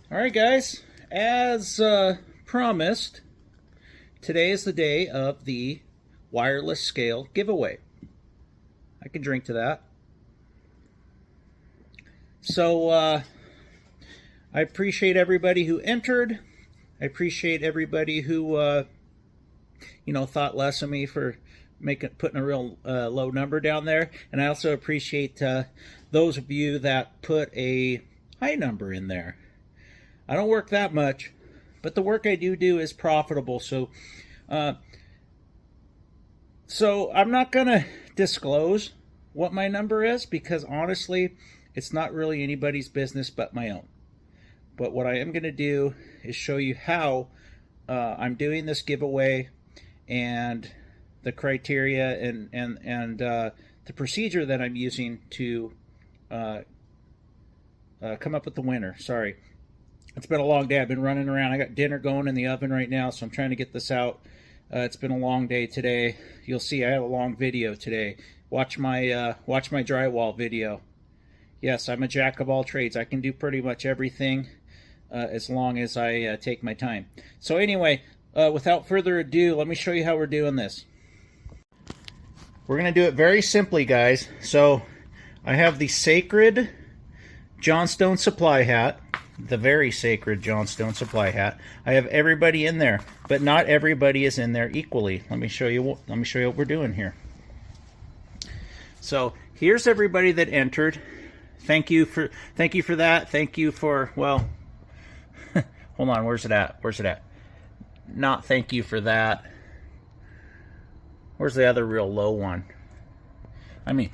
All right, guys. As promised, today is the day of the wireless scale giveaway. I can drink to that. So I appreciate everybody who entered. I appreciate everybody who thought less of me for putting a real low number down there, and I also appreciate those of you that put a high number in there. I don't work that much, but the work I do is profitable. So I'm not gonna disclose what my number is because honestly, it's not really anybody's business but my own. But what I am gonna do is show you how I'm doing this giveaway and the criteria and the procedure that I'm using to come up with the winner. Sorry. It's been a long day. I've been running around. I got dinner going in the oven right now, so I'm trying to get this out. It's been a long day today. You'll see I have a long video today. Watch my drywall video. Yes, I'm a jack of all trades. I can do pretty much everything as long as I take my time. So anyway, without further ado, let me show you how we're doing this. We're going to do it very simply, guys. So I have the sacred Johnstone supply hat. The very sacred Johnstone supply hat. I have everybody in there, but not everybody is in there equally. Let me show you what we're doing here. So here's everybody that entered. Thank you for that. Thank you for, well, hold on, where's it at? Not thank you for that. Where's the other real low one? I mean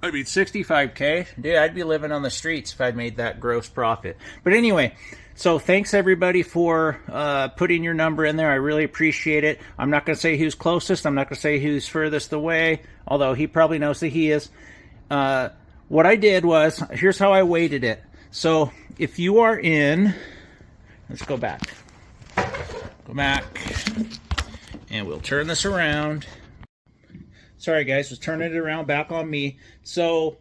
65K? Dude, I'd be living on the streets if I'd made that gross profit. But anyway, so thanks everybody for putting your number in there. I really appreciate it. I'm not going to say who's closest. I'm not going to say who's furthest away, although he probably knows that he is. What I did was, here's how I weighted it. So if you are in, let's go back. Go back, and we'll turn this around. Sorry guys, just turning it around back on me. So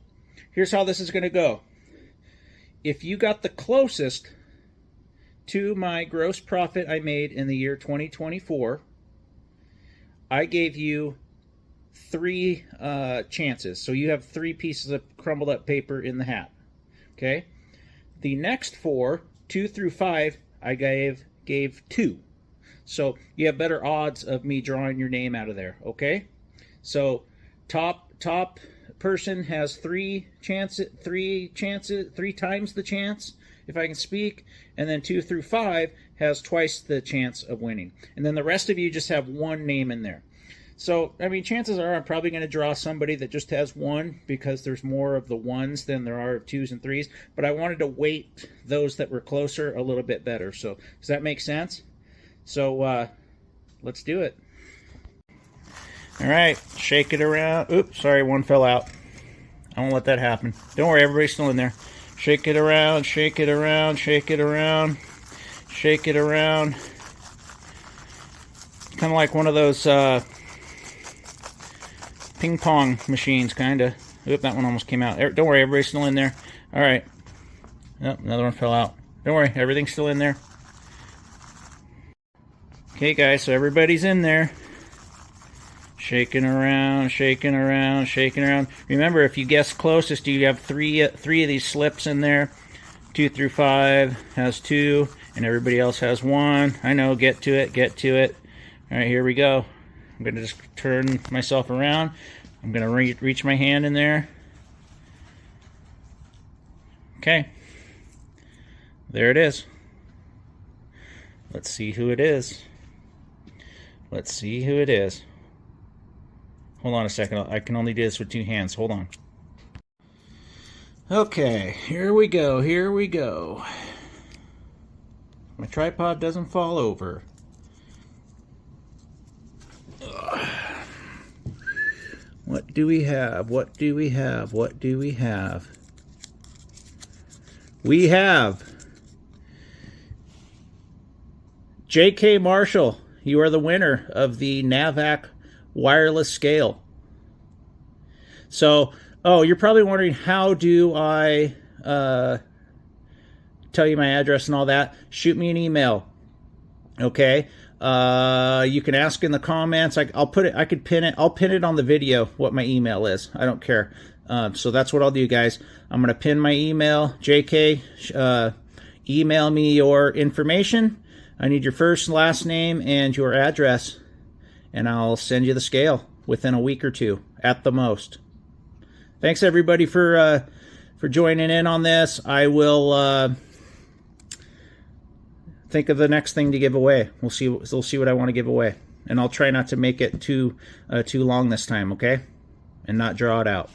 here's how this is going to go. If you got the closest to my gross profit I made in the year 2024, I gave you 3 chances. So you have 3 pieces of crumbled up paper in the hat. Okay? The next 4, 2 through 5, I gave 2. So you have better odds of me drawing your name out of there. Okay? So top person has 3 times the chance, if I can speak, and then 2 through 5 has twice the chance of winning. And then the rest of you just have 1 name in there. So, I mean, chances are I'm probably going to draw somebody that just has 1 because there's more of the 1s than there are of 2s and 3s, but I wanted to weight those that were closer a little bit better. So, does that make sense? So, let's do it. All right, shake it around. Oops, sorry, 1 fell out. I won't let that happen. Don't worry, everybody's still in there. Shake it around, shake it around, shake it around, shake it around. Kind of like one of those ping pong machines, kind of. Oop, that one almost came out. Don't worry, everybody's still in there. All right. Oh, another one fell out. Don't worry, everything's still in there. Okay, guys, so everybody's in there. Shaking around, shaking around, shaking around. Remember, if you guess closest, you have 3 of these slips in there. 2 through 5 has 2, and everybody else has 1. I know, get to it, get to it. All right, here we go. I'm going to just turn myself around. I'm going to reach my hand in there. Okay. There it is. Let's see who it is. Let's see who it is. Hold on a second. I can only do this with 2 hands. Hold on. Okay, here we go. Here we go. My tripod doesn't fall over. Ugh. What do we have? What do we have? What do we have? We have J.K. Marshall. You are the winner of the NAVAC wireless scale. So, oh, you're probably wondering, how do I tell you my address and all that, shoot me an email. Okay. You can ask in the comments. I'll put it. I could pin it. I'll pin it on the video what my email is. I don't care. So that's what I'll do, guys. I'm gonna pin my email. JK, email me your information. I need your first, last name, and your address, and I'll send you the scale within a week or two at the most. Thanks everybody for joining in on this. I will think of the next thing to give away. We'll see what I want to give away, and I'll try not to make it too long this time, okay? And not draw it out.